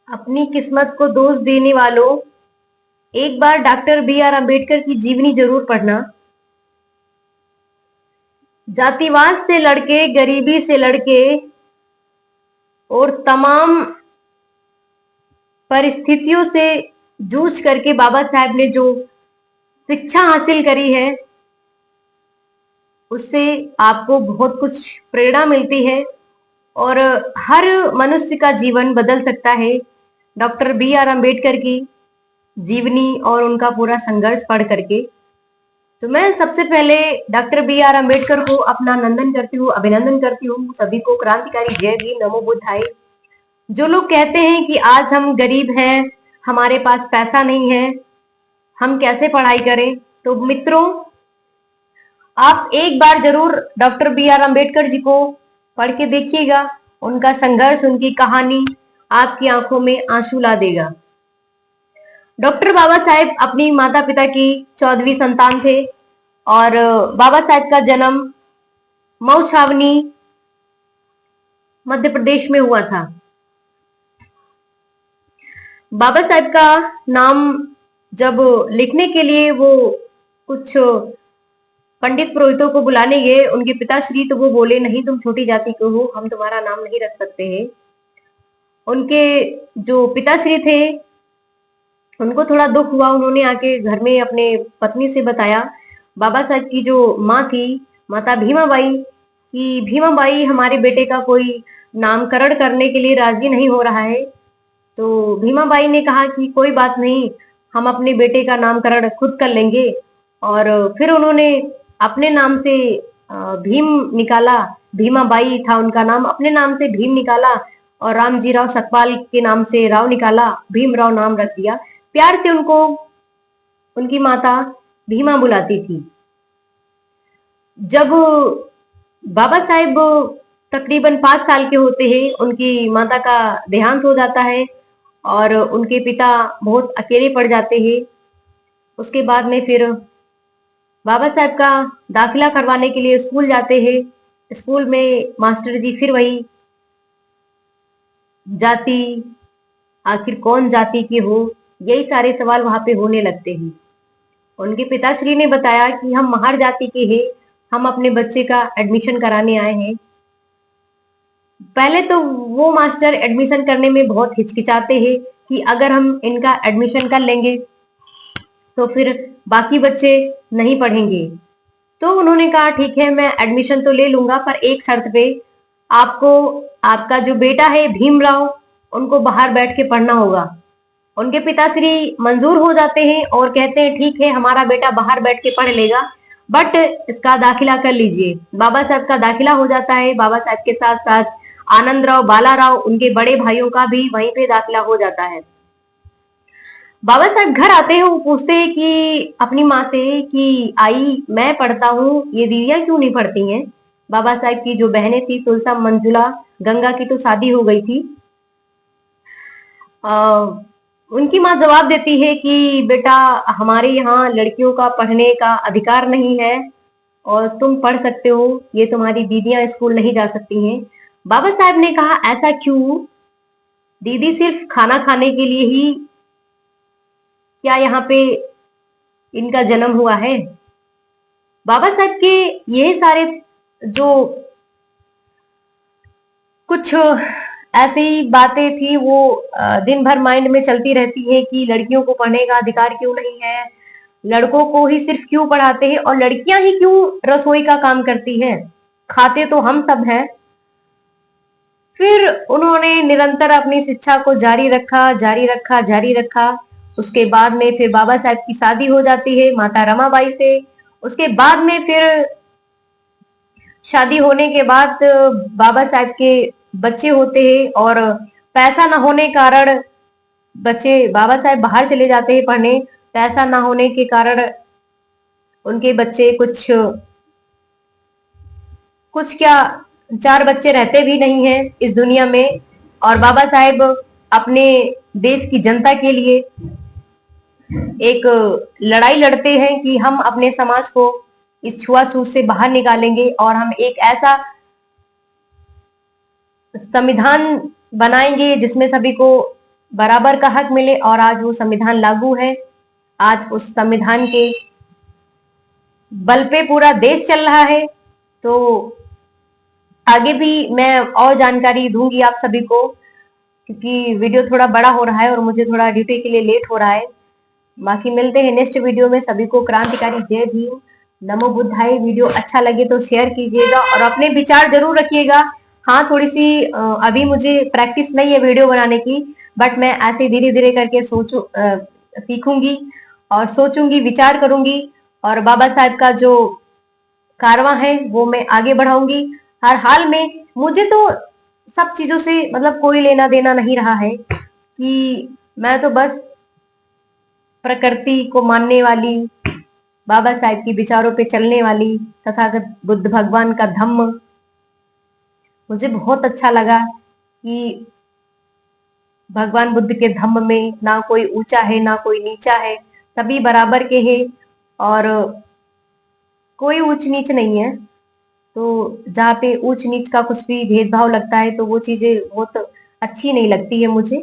अपनी किस्मत को दोष देने वालों, एक बार डॉक्टर बी आर अम्बेडकर की जीवनी जरूर पढ़ना। जातिवाद से लड़के, गरीबी से लड़के और तमाम परिस्थितियों से जूझ करके बाबा साहब ने जो शिक्षा हासिल करी है, उससे आपको बहुत कुछ प्रेरणा मिलती है और हर मनुष्य का जीवन बदल सकता है डॉक्टर बी आर अम्बेडकर की जीवनी और उनका पूरा संघर्ष पढ़ करके। तो मैं सबसे पहले डॉक्टर बी आर अम्बेडकर को अपना नंदन करती हूँ, अभिनंदन करती हूँ। सभी को क्रांतिकारी जय भीम, नमो बुद्धाय। जो लोग कहते हैं कि आज हम गरीब हैं, हमारे पास पैसा नहीं है, हम कैसे पढ़ाई करें, तो मित्रों आप एक बार जरूर doctor B are Ambedkar ji को पढ़ के देखिएगा। उनका संघर्ष, उनकी कहानी आपकी आंखों में आंसू ला देगा। डॉक्टर बाबा साहेब अपनी माता पिता की 14वीं संतान थे और बाबा साहेब का जन्म मऊ छावनी मध्य प्रदेश में हुआ था। बाबा साहेब का नाम जब लिखने के लिए वो कुछ पंडित पुरोहितों को बुलाने गए, उनके पिताश्री, तो वो बोले नहीं, तुम छोटी जाति के हो, हम तुम्हारा नाम नहीं रख सकते हैं। उनके जो पिताश्री थे उनको थोड़ा दुख हुआ, उन्होंने आके घर में अपने पत्नी से बताया। बाबा साहब की जो माँ थी, माता भीमाबाई, कि भीमाबाई हमारे बेटे का कोई नामकरण करने के लिए राजी नहीं हो रहा है। तो भीमाबाई ने कहा कि कोई बात नहीं, हम अपने बेटे का नामकरण खुद कर लेंगे। और फिर उन्होंने अपने नाम से भीम निकाला, भीमाबाई था उनका नाम, अपने नाम से भीम निकाला और रामजी राव सकपाल के नाम से राव निकाला, भीमराव नाम रख दिया। प्यार से उनको उनकी माता भीमा बुलाती थी। जब बाबा साहेब तकरीबन 5 साल के होते हैं, उनकी माता का देहांत हो जाता है और उनके पिता बहुत अकेले पड़ जाते हैं। उसके बाद में फिर बाबा साहब का दाखिला करवाने के लिए स्कूल जाते हैं। स्कूल में मास्टर जी फिर वही जाति, आखिर कौन जाति के हो, यही सारे सवाल वहां पे होने लगते हैं। उनके पिताश्री ने बताया कि हम महार जाति के हैं, हम अपने बच्चे का एडमिशन कराने आए हैं। पहले तो वो मास्टर एडमिशन करने में बहुत हिचकिचाते हैं कि अगर हम इनका एडमिशन कर लेंगे तो फिर बाकी बच्चे नहीं पढ़ेंगे। तो उन्होंने कहा ठीक है, मैं एडमिशन तो ले लूंगा, पर एक शर्त पे, आपको आपका जो बेटा है भीमराव, उनको बाहर बैठ के पढ़ना होगा। उनके पिताश्री मंजूर हो जाते हैं और कहते हैं ठीक है, हमारा बेटा बाहर बैठ के पढ़ लेगा, बट इसका दाखिला कर लीजिए। बाबा साहब का दाखिला हो जाता है। बाबा साहब के साथ साथ आनंद राव, बाला राव, उनके बड़े भाइयों का भी वहीं पे दाखिला हो जाता है। बाबा साहब घर आते हैं, वो पूछते हैं कि अपनी माँ से कि आई मैं पढ़ता हूँ, ये दीदियां क्यों नहीं पढ़ती हैं। बाबा साहब की जो बहनें थी, तुलसा, मंजुला, गंगा की तो शादी हो गई थी। उनकी माँ जवाब देती है कि बेटा, हमारे यहाँ लड़कियों का पढ़ने का अधिकार नहीं है और तुम पढ़ सकते हो, ये तुम्हारी दीदियां स्कूल नहीं जा सकती हैं। बाबा साहब ने कहा ऐसा क्यों, दीदी सिर्फ खाना खाने के लिए ही क्या यहाँ पे इनका जन्म हुआ है। बाबा साहब के ये सारे जो कुछ ऐसी बातें थी, वो दिन भर माइंड में चलती रहती है कि लड़कियों को पढ़ने का अधिकार क्यों नहीं है, लड़कों को ही सिर्फ क्यों पढ़ाते हैं और लड़कियां ही क्यों रसोई का काम करती हैं, खाते तो हम सब हैं। फिर उन्होंने निरंतर अपनी शिक्षा को जारी रखा, जारी रखा, जारी रखा। उसके बाद में फिर बाबा साहब की शादी हो जाती है माता रमाबाई से। उसके बाद में फिर शादी होने के बाद बाबा साहब के बच्चे होते हैं और पैसा ना होने कारण बच्चे, बाबा साहब बाहर चले जाते हैं पढ़ने। पैसा ना होने के कारण उनके बच्चे कुछ कुछ क्या, 4 बच्चे रहते भी नहीं हैं इस दुनिया में। और बाबा साहेब अपने देश की जनता के लिए एक लड़ाई लड़ते हैं कि हम अपने समाज को इस छुआछूत से बाहर निकालेंगे और हम एक ऐसा संविधान बनाएंगे जिसमें सभी को बराबर का हक मिले और आज वो संविधान लागू है। आज उस संविधान के बल पे पूरा देश चल रहा है। तो आगे भी मैं और जानकारी दूंगी आप सभी को, क्योंकि वीडियो थोड़ा बड़ा हो रहा है और मुझे थोड़ा ड्यूटी के लिए लेट हो रहा है। बाकी मिलते हैं नेक्स्ट वीडियो में। सभी को क्रांतिकारी जय भीम, नमो बुद्धाय। वीडियो अच्छा लगे तो शेयर कीजिएगा और अपने विचार जरूर रखिएगा। हाँ, थोड़ी सी अभी मुझे प्रैक्टिस नहीं है वीडियो बनाने की, बट मैं ऐसे धीरे धीरे करके सीखूंगी और सोचूंगी, विचार करूंगी और बाबा साहब का जो कारवां है वो मैं आगे बढ़ाऊंगी। हर हाल में मुझे तो सब चीजों से मतलब कोई लेना देना नहीं रहा है, कि मैं तो बस प्रकृति को मानने वाली, बाबा साहेब की विचारों पे चलने वाली तथागत बुद्ध भगवान का धम्म मुझे बहुत अच्छा लगा कि भगवान बुद्ध के धम्म में ना कोई ऊंचा है ना कोई नीचा है, सभी बराबर के हैं और कोई ऊंच नीच नहीं है। तो जहाँ पे ऊंच नीच का कुछ भी भेदभाव लगता है तो वो चीजें बहुत अच्छी नहीं लगती है मुझे।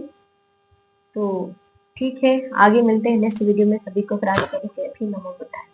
तो ठीक है, आगे मिलते हैं नेक्स्ट वीडियो में। सभी को प्रार्थना करें, नमो बुद्धाय।